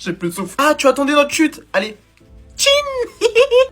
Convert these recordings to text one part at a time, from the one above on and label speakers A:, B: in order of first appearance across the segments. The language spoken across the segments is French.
A: J'ai plus de souffle. Ah, tu attendais notre chute. Allez. Tchin.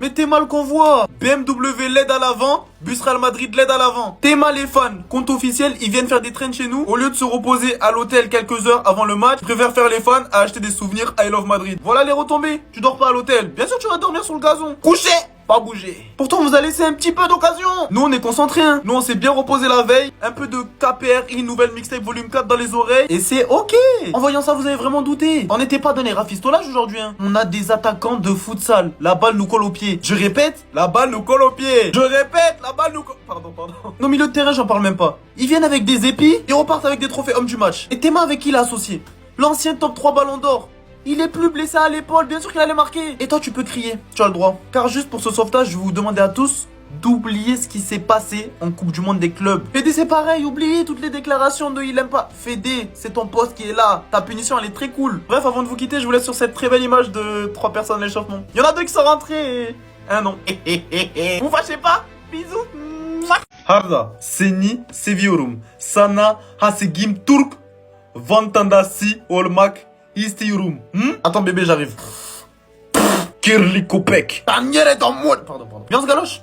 A: Mais t'es mal qu'on voit. BMW LED à l'avant, bus Real Madrid LED à l'avant. T'es mal les fans. Compte officiel, ils viennent faire des trains chez nous. Au lieu de se reposer à l'hôtel quelques heures avant le match, ils préfèrent faire les fans à acheter des souvenirs I Love Madrid. Voilà les retombées. Tu dors pas à l'hôtel. Bien sûr, tu vas dormir sur le gazon. Couché. Pas bouger. Pourtant, on vous a laissé un petit peu d'occasion. Nous, on est concentrés, hein. Nous, on s'est bien reposé la veille. Un peu de KPRI, nouvelle mixtape volume 4 dans les oreilles. Et c'est ok. En voyant ça, vous avez vraiment douté. On n'était pas donné rafistolage aujourd'hui, hein. On a des attaquants de futsal. La balle nous colle au pied. Je répète, la balle nous colle au pied. Je répète, la balle nous colle... Pardon. Nos milieux de terrain, j'en parle même pas. Ils viennent avec des épis. Ils repartent avec des trophées hommes du match. Et Théma, avec qui il est associé? L'ancien top 3 ballon d'or. Il est plus blessé à l'épaule, bien sûr qu'il allait marquer. Et toi, tu peux crier, tu as le droit. Car juste pour ce sauvetage, je vais vous demander à tous d'oublier ce qui s'est passé en Coupe du Monde des clubs. Fédé, c'est pareil, oubliez toutes les déclarations de il aime pas. Fédé, c'est ton poste qui est là. Ta punition, elle est très cool. Bref, avant de vous quitter, je vous laisse sur cette très belle image de 3 personnes à l'échauffement. Il y en a 2 qui sont rentrés. Un non. Vous fâchez pas? Bisous. Harda, Seni, Seviyorum. Sana, Hasigim, Turk, Vantandasi, Olmak. Istiyorum. Attends bébé, j'arrive. Kirli Kopek. Tanière dans moi. Pardon. Viens, on se galoche.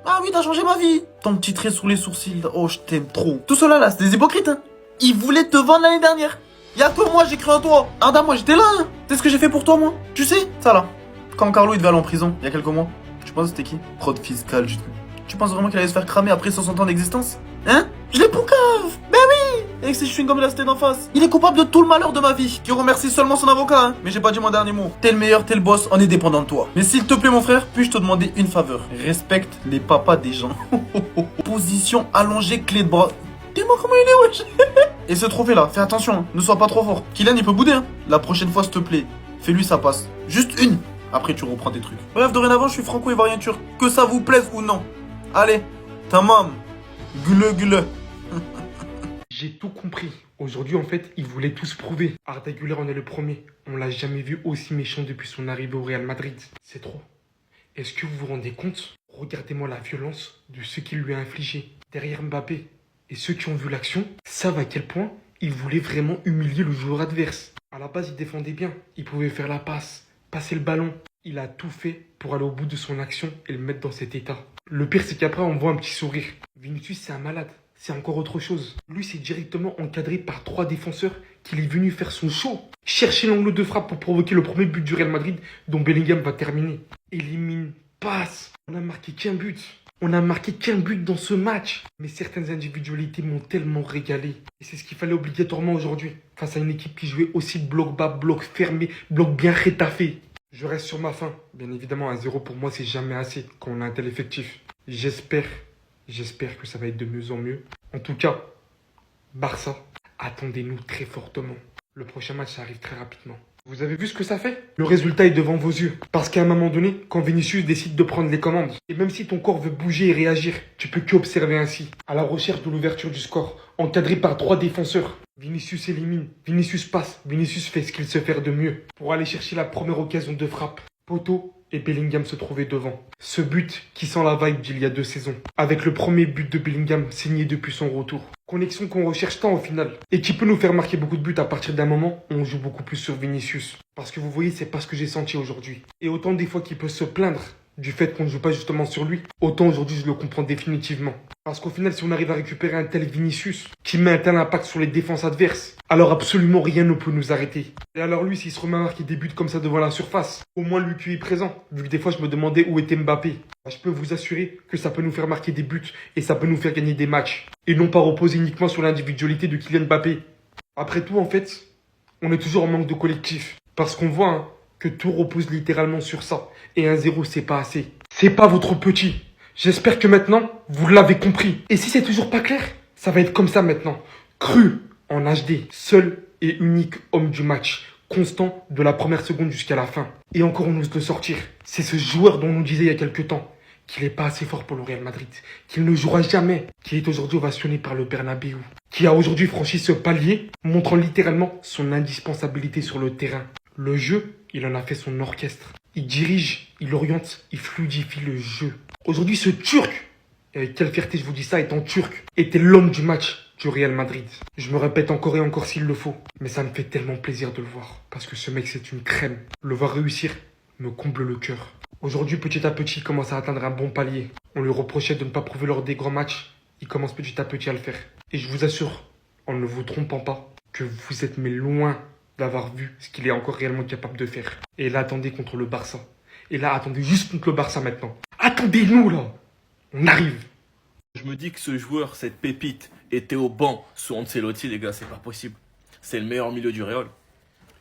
A: Ah oui, t'as changé ma vie. Ton petit trait sous les sourcils. Oh, je t'aime trop. Tout cela là, c'est des hypocrites, hein. Ils voulaient te vendre l'année dernière. Y'a que moi, j'ai cru en toi. Arda, moi, j'étais là, hein. C'est ce que j'ai fait pour toi, moi. Tu sais, ça là. Quand Carlo, il devait aller en prison, il y a quelques mois. Tu penses que c'était qui? Fraude fiscale, juste. Tu penses vraiment qu'il allait se faire cramer après 60 ans d'existence? Hein? Je l'ai poucave. Ben oui. Avec ses chewing-gums élastés d'en face. Il est coupable de tout le malheur de ma vie. Je remercie seulement son avocat, hein. Mais j'ai pas dit mon dernier mot. T'es le meilleur, t'es le boss, on est dépendant de toi. Mais s'il te plaît, mon frère, puis-je te demander une faveur? Respecte les papas des gens. Position allongée, clé de bras. Dis-moi comment il est, wesh. Et ce trophée-là, fais attention, hein. Ne sois pas trop fort. Kylian, il peut bouder, hein. La prochaine fois, s'il te plaît, fais-lui sa passe. Juste une. Après, tu reprends tes trucs. Bref, dorénavant, je suis franco-ivoirien turc. Que ça vous plaise ou non. Allez, tamam. Gule.
B: J'ai tout compris. Aujourd'hui, en fait, ils voulaient tous prouver. Arda Güler en est le premier. On l'a jamais vu aussi méchant depuis son arrivée au Real Madrid. C'est trop. Est-ce que vous vous rendez compte? Regardez-moi la violence de ce qu'il lui a infligé. Derrière Mbappé et ceux qui ont vu l'action savent à quel point il voulait vraiment humilier le joueur adverse. À la base, il défendait bien. Il pouvait faire la passe, passer le ballon. Il a tout fait pour aller au bout de son action et le mettre dans cet état. Le pire, c'est qu'après, on voit un petit sourire. Vinicius, c'est un malade. C'est encore autre chose. Lui, c'est directement encadré par 3 défenseurs qu'il est venu faire son show. Chercher l'angle de frappe pour provoquer le premier but du Real Madrid dont Bellingham va terminer. Élimine, passe. On a marqué qu'un but. On a marqué qu'un but dans ce match. Mais certaines individualités m'ont tellement régalé. Et c'est ce qu'il fallait obligatoirement aujourd'hui. Face à une équipe qui jouait aussi bloc bas, bloc fermé, bloc bien rétaffé. Je reste sur ma faim. Bien évidemment, 1-0 pour moi, c'est jamais assez quand on a un tel effectif. J'espère que ça va être de mieux en mieux. En tout cas, Barça, attendez-nous très fortement. Le prochain match, ça arrive très rapidement. Vous avez vu ce que ça fait? Le résultat est devant vos yeux. Parce qu'à un moment donné, quand Vinicius décide de prendre les commandes, et même si ton corps veut bouger et réagir, tu peux qu'observer ainsi. À la recherche de l'ouverture du score, encadré par 3 défenseurs. Vinicius élimine, Vinicius passe, Vinicius fait ce qu'il sait faire de mieux. Pour aller chercher la première occasion de frappe. Poteau et Bellingham se trouvaient devant. Ce but qui sent la vibe d'il y a 2 saisons. Avec le premier but de Bellingham signé depuis son retour. Connexion qu'on recherche tant au final. Et qui peut nous faire marquer beaucoup de buts à partir d'un moment où on joue beaucoup plus sur Vinicius. Parce que vous voyez, c'est pas ce que j'ai senti aujourd'hui. Et autant des fois qu'il peut se plaindre du fait qu'on ne joue pas justement sur lui, autant aujourd'hui je le comprends définitivement. Parce qu'au final, si on arrive à récupérer un tel Vinicius, qui met un tel impact sur les défenses adverses, alors absolument rien ne peut nous arrêter. Et alors lui, s'il se remet à marquer des buts comme ça devant la surface, au moins lui qui est présent, vu que des fois je me demandais où était Mbappé, je peux vous assurer que ça peut nous faire marquer des buts et ça peut nous faire gagner des matchs. Et non pas reposer uniquement sur l'individualité de Kylian Mbappé. Après tout, en fait, on est toujours en manque de collectif. Parce qu'on voit que tout repose littéralement sur ça. Et 1-0, c'est pas assez. C'est pas votre petit. J'espère que maintenant, vous l'avez compris. Et si c'est toujours pas clair, ça va être comme ça maintenant. Cru en HD, seul et unique homme du match. Constant de la première seconde jusqu'à la fin. Et encore on ose le sortir. C'est ce joueur dont on nous disait il y a quelques temps qu'il n'est pas assez fort pour le Real Madrid, qu'il ne jouera jamais, qui est aujourd'hui ovationné par le Bernabéu, qui a aujourd'hui franchi ce palier, montrant littéralement son indispensabilité sur le terrain. Le jeu, il en a fait son orchestre. Il dirige, il oriente, il fluidifie le jeu. Aujourd'hui, ce Turc, et avec quelle fierté je vous dis ça, étant Turc, était l'homme du match. du Real Madrid. Je me répète encore et encore s'il le faut, mais ça me fait tellement plaisir de le voir, parce que ce mec c'est une crème. Le voir réussir me comble le cœur. Aujourd'hui, petit à petit, il commence à atteindre un bon palier. On lui reprochait de ne pas prouver lors des grands matchs. Il commence petit à petit à le faire. Et je vous assure, en ne vous trompant pas, que vous êtes mais loin d'avoir vu ce qu'il est encore réellement capable de faire. Et là, attendez contre le Barça. Et là, attendez juste contre le Barça maintenant. Attendez-nous là. On arrive.
C: Je me dis que ce joueur, cette pépite, était au banc sous Ancelotti, les gars, c'est pas possible. C'est le meilleur milieu du Real.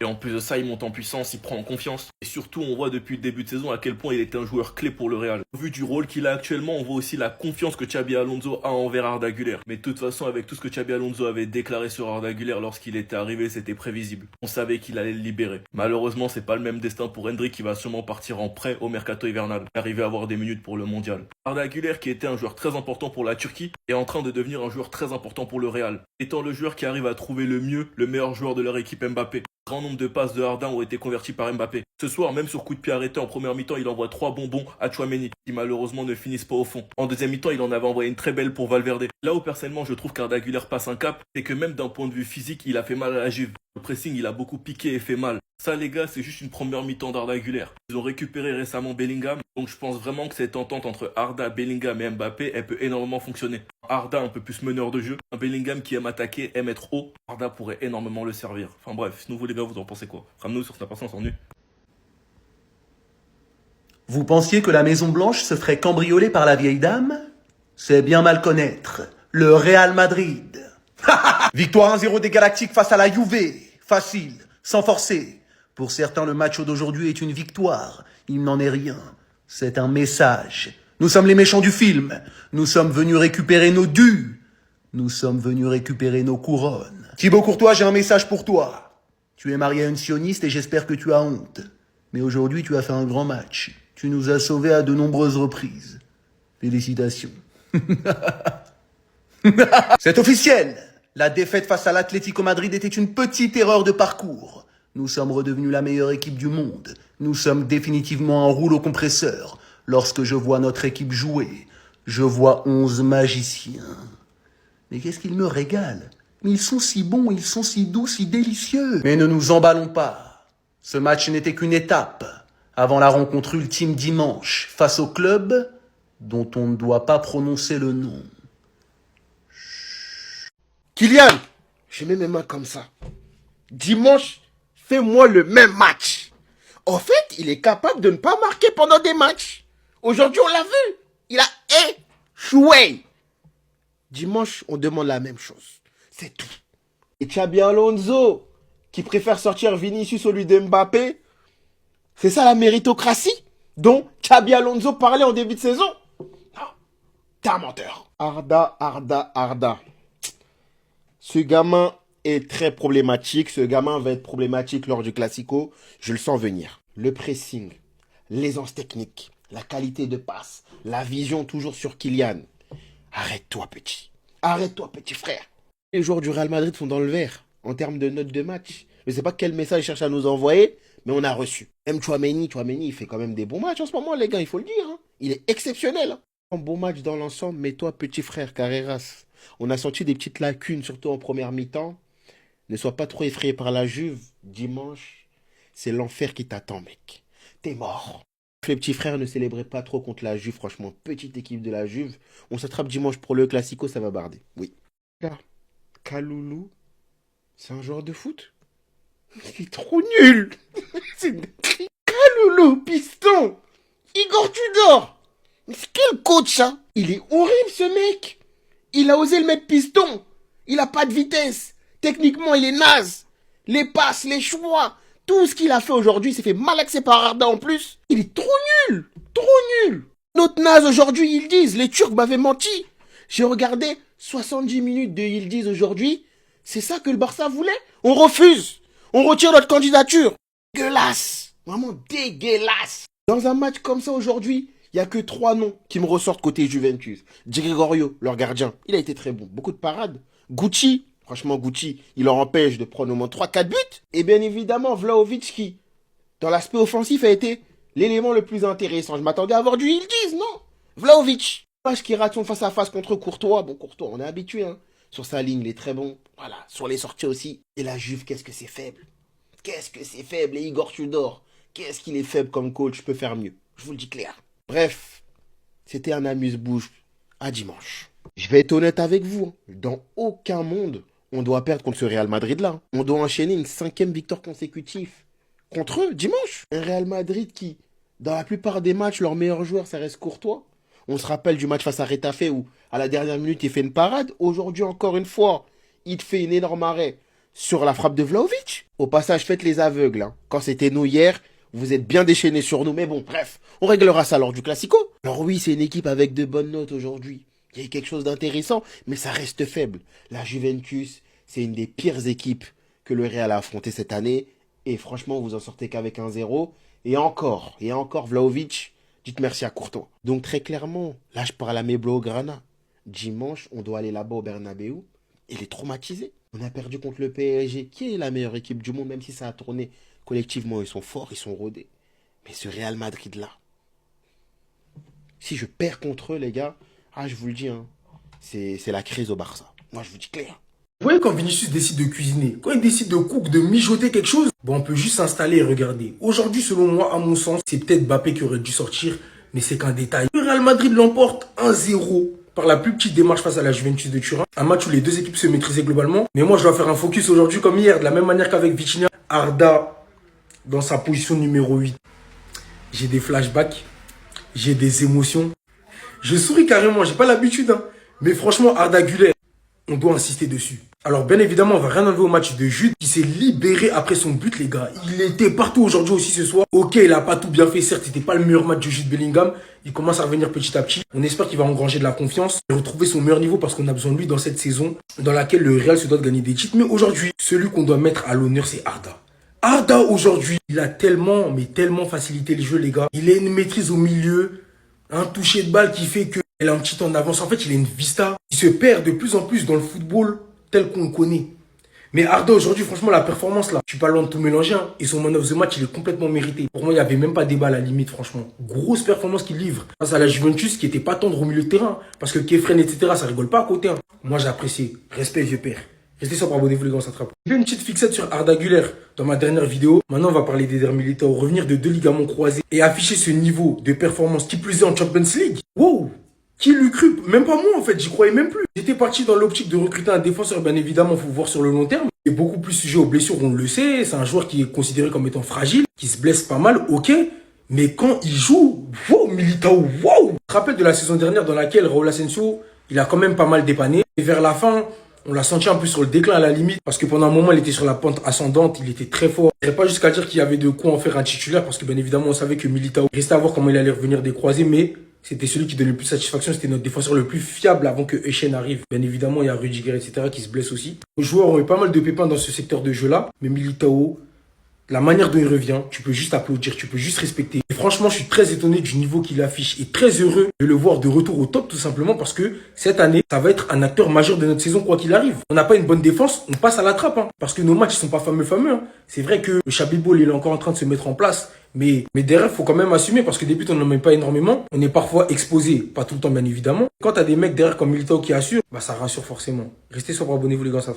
C: Et en plus de ça, il monte en puissance, il prend en confiance. Et surtout, on voit depuis le début de saison à quel point il était un joueur clé pour le Real. Au vu du rôle qu'il a actuellement, on voit aussi la confiance que Xabi Alonso a envers Arda Güler. Mais de toute façon, avec tout ce que Xabi Alonso avait déclaré sur Arda Güler lorsqu'il était arrivé, c'était prévisible. On savait qu'il allait le libérer. Malheureusement, c'est pas le même destin pour Endrick qui va sûrement partir en prêt au mercato hivernal. Arriver à avoir des minutes pour le mondial. Arda Güler, qui était un joueur très important pour la Turquie, est en train de devenir un joueur très important pour le Real. Étant le joueur qui arrive à trouver le mieux, le meilleur joueur de leur équipe Mbappé. Grand nombre de passes de Arda ont été converties par Mbappé. Ce soir, même sur coup de pied arrêté en première mi-temps, il envoie 3 bonbons à Tchouaméni, qui malheureusement ne finissent pas au fond. En deuxième mi-temps, il en avait envoyé une très belle pour Valverde. Là où personnellement je trouve qu'Arda Güler passe un cap, c'est que même d'un point de vue physique, il a fait mal à la Juve. Le pressing, il a beaucoup piqué et fait mal. Ça les gars, c'est juste une première mi-temps d'Arda Güler. Ils ont récupéré récemment Bellingham, donc je pense vraiment que cette entente entre Arda, Bellingham et Mbappé, elle peut énormément fonctionner. Arda un peu plus meneur de jeu, un Bellingham qui aime attaquer, aime être haut, Arda pourrait énormément le servir. Enfin bref, sinon vous les gars, vous en pensez quoi? Ramenez-nous sur Snap sans nu.
D: Vous pensiez que la Maison Blanche se ferait cambrioler par la vieille dame? C'est bien mal connaître. Le Real Madrid. Victoire 1-0 des Galactiques face à la Juve. Facile, sans forcer. Pour certains, le match d'aujourd'hui est une victoire. Il n'en est rien. C'est un message. Nous sommes les méchants du film. Nous sommes venus récupérer nos dus. Nous sommes venus récupérer nos couronnes. Thibaut Courtois, j'ai un message pour toi. Tu es marié à une sioniste et j'espère que tu as honte. Mais aujourd'hui, tu as fait un grand match. Tu nous as sauvés à de nombreuses reprises. Félicitations. C'est officiel. La défaite face à l'Atlético Madrid était une petite erreur de parcours. Nous sommes redevenus la meilleure équipe du monde. Nous sommes définitivement un rouleau compresseur. Lorsque je vois notre équipe jouer, je vois 11 magiciens. Mais qu'est-ce qu'ils me régalent? Mais ils sont si bons, ils sont si doux, si délicieux. Mais ne nous emballons pas. Ce match n'était qu'une étape avant la rencontre ultime dimanche face au club dont on ne doit pas prononcer le nom.
E: Kylian, je mets mes mains comme ça. Dimanche, fais-moi le même match. En fait, il est capable de ne pas marquer pendant des matchs. Aujourd'hui, on l'a vu. Il a échoué. Dimanche, on demande la même chose. C'est tout. Et Xabi Alonso, qui préfère sortir Vinicius au lieu de Mbappé, c'est ça la méritocratie dont Xabi Alonso parlait en début de saison? Non, t'es un menteur. Arda. Ce gamin est très problématique. Ce gamin va être problématique lors du Classico. Je le sens venir. Le pressing, l'aisance technique, la qualité de passe, la vision toujours sur Kylian. Arrête-toi, petit. Arrête-toi, petit frère. Les joueurs du Real Madrid sont dans le vert en termes de notes de match. Je ne sais pas quel message il cherche à nous envoyer, mais on a reçu. Même Tchouaméni, il fait quand même des bons matchs en ce moment, les gars, il faut le dire. Hein. Il est exceptionnel. Un bon match dans l'ensemble, mais toi, petit frère, Carreras, on a senti des petites lacunes, surtout en première mi-temps. Ne sois pas trop effrayé par la Juve. Dimanche, c'est l'enfer qui t'attend, mec. T'es mort. Les petits frères ne célébraient pas trop contre la Juve, franchement. Petite équipe de la Juve. On s'attrape dimanche pour le Classico, ça va barder. Oui. Là, Kaloulou, c'est un joueur de foot? Il est trop nul. C'est Kaloulou, piston. Igor Tudor. Mais c'est quel coach, ça? Il est horrible, ce mec. Il a osé le mettre piston. Il a pas de vitesse. Techniquement, il est naze. Les passes, les choix, tout ce qu'il a fait aujourd'hui, il s'est fait malaxer par Arda en plus. Il est trop nul. Trop nul. Notre naze aujourd'hui, ils disent, les Turcs m'avaient menti. J'ai regardé 70 minutes de Yildiz aujourd'hui. C'est ça que le Barça voulait? On refuse. On retire notre candidature. Dégueulasse. Vraiment dégueulasse. Dans un match comme ça aujourd'hui, il n'y a que 3 noms qui me ressortent côté Juventus. Di Gregorio, leur gardien, il a été très bon. Beaucoup de parades. Gucci, franchement Gucci, il leur empêche de prendre au moins 3-4 buts. Et bien évidemment, Vlahovic qui, dans l'aspect offensif, a été l'élément le plus intéressant. Je m'attendais à avoir du Yildiz, non. Vlahovic. Match qui rate son face-à-face contre Courtois. Bon, Courtois, on est habitué. Hein. Sur sa ligne, il est très bon. Voilà, sur les sorties aussi. Et la Juve, qu'est-ce que c'est faible. Qu'est-ce que c'est faible. Et Igor Tudor, qu'est-ce qu'il est faible comme coach. Je peux faire mieux. Je vous le dis clair. Bref, c'était un amuse-bouche à dimanche. Je vais être honnête avec vous. Dans aucun monde, on doit perdre contre ce Real Madrid-là. On doit enchaîner une 5e victoire consécutive contre eux, dimanche. Un Real Madrid qui, dans la plupart des matchs, leur meilleur joueur, ça reste Courtois. On se rappelle du match face à Retafe où, à la dernière minute, il fait une parade. Aujourd'hui, encore une fois, il te fait une énorme arrêt sur la frappe de Vlahovic. Au passage, faites les aveugles. Hein. Quand c'était nous hier, vous êtes bien déchaînés sur nous. Mais bon, bref, on réglera ça lors du Classico. Alors oui, c'est une équipe avec de bonnes notes aujourd'hui. Il y a quelque chose d'intéressant, mais ça reste faible. La Juventus, c'est une des pires équipes que le Real a affronté cette année. Et franchement, vous en sortez qu'avec 1-0. Et encore, Vlahovic, dites merci à Courtois. Donc très clairement, là je parle à mes Blaugrana. Dimanche, on doit aller là-bas au Bernabeu. Il est traumatisé. On a perdu contre le PSG, qui est la meilleure équipe du monde, même si ça a tourné collectivement. Ils sont forts, ils sont rodés. Mais ce Real Madrid-là, si je perds contre eux, les gars, je vous le dis, hein, c'est la crise au Barça. Moi, je vous dis clair.
B: Vous voyez quand Vinicius décide de cuisiner, quand il décide de cook, de mijoter quelque chose, bon, on peut juste s'installer et regarder. Aujourd'hui, selon moi, à mon sens, c'est peut-être Mbappé qui aurait dû sortir, mais c'est qu'un détail. Le Real Madrid l'emporte 1-0 par la plus petite démarche face à la Juventus de Turin. Un match où les deux équipes se maîtrisaient globalement. Mais moi, je dois faire un focus aujourd'hui comme hier, de la même manière qu'avec Vitinha. Arda, dans sa position numéro 8. J'ai des flashbacks, j'ai des émotions. Je souris carrément, j'ai pas l'habitude, hein. Mais franchement, Arda Güler, on doit insister dessus. Alors bien évidemment, on va rien enlever au match de Jude qui s'est libéré après son but, les gars. Il était partout aujourd'hui aussi ce soir. Ok, il a pas tout bien fait, certes, c'était pas le meilleur match de Jude Bellingham. Il commence à revenir petit à petit. On espère qu'il va engranger de la confiance et retrouver son meilleur niveau parce qu'on a besoin de lui dans cette saison dans laquelle le Real se doit de gagner des titres. Mais aujourd'hui, celui qu'on doit mettre à l'honneur, c'est Arda. Arda, aujourd'hui, il a tellement, mais tellement facilité le jeu, les gars. Il a une maîtrise au milieu, un toucher de balle qui fait qu'elle a un petit temps d'avance. En fait, il a une vista. Il se perd de plus en plus dans le football tel qu'on le connaît. Mais Arda, aujourd'hui, franchement, la performance, là, je suis pas loin de tout mélanger. Hein. Et son man of the match, il est complètement mérité. Pour moi, il n'y avait même pas débat à la limite, franchement. Grosse performance qu'il livre. Face à la Juventus, qui était pas tendre au milieu de terrain. Parce que Kefren, etc., ça rigole pas à côté. Hein. Moi, j'ai apprécié. Respect, vieux père. Restez sobre, abonnez-vous, les gars, on s'attrape. J'ai fait une petite fixette sur Arda Güler dans ma dernière vidéo. Maintenant, on va parler d'Eder Militao. Revenir de 2 ligaments croisés et afficher ce niveau de performance qui plus est en Champions League. Wow! Qui l'eût cru? Même pas moi en fait, j'y croyais même plus. J'étais parti dans l'optique de recruter un défenseur, bien évidemment, il faut voir sur le long terme. Il est beaucoup plus sujet aux blessures, on le sait. C'est un joueur qui est considéré comme étant fragile, qui se blesse pas mal, ok. Mais quand il joue, wow, Militao, wow! Je me rappelle de la saison dernière dans laquelle Raúl Asensio, il a quand même pas mal dépanné. Et vers la fin, on l'a senti un peu sur le déclin à la limite, parce que pendant un moment, il était sur la pente ascendante, il était très fort. Je n'irais pas jusqu'à dire qu'il y avait de quoi en faire un titulaire, parce que bien évidemment, on savait que Militao restait à voir comment il allait revenir des croisés, mais c'était celui qui donnait le plus de satisfaction, c'était notre défenseur le plus fiable avant que Echen arrive. Bien évidemment, il y a Rudiger, etc. qui se blesse aussi. Les joueurs ont eu pas mal de pépins dans ce secteur de jeu-là, mais Militao, la manière dont il revient, tu peux juste applaudir, tu peux juste respecter. Et franchement, je suis très étonné du niveau qu'il affiche et très heureux de le voir de retour au top, tout simplement parce que cette année, ça va être un acteur majeur de notre saison, quoi qu'il arrive. On n'a pas une bonne défense, on passe à la trappe, hein, parce que nos matchs, ils sont pas fameux. Hein. C'est vrai que le Chabibol, il est encore en train de se mettre en place, mais derrière, faut quand même assumer, parce que des buts, on n'en met pas énormément. On est parfois exposé, pas tout le temps, bien évidemment. Quand t'as des mecs derrière comme Militao qui assurent, bah ça rassure forcément. Restez sobre, abonnez-vous les gars, ça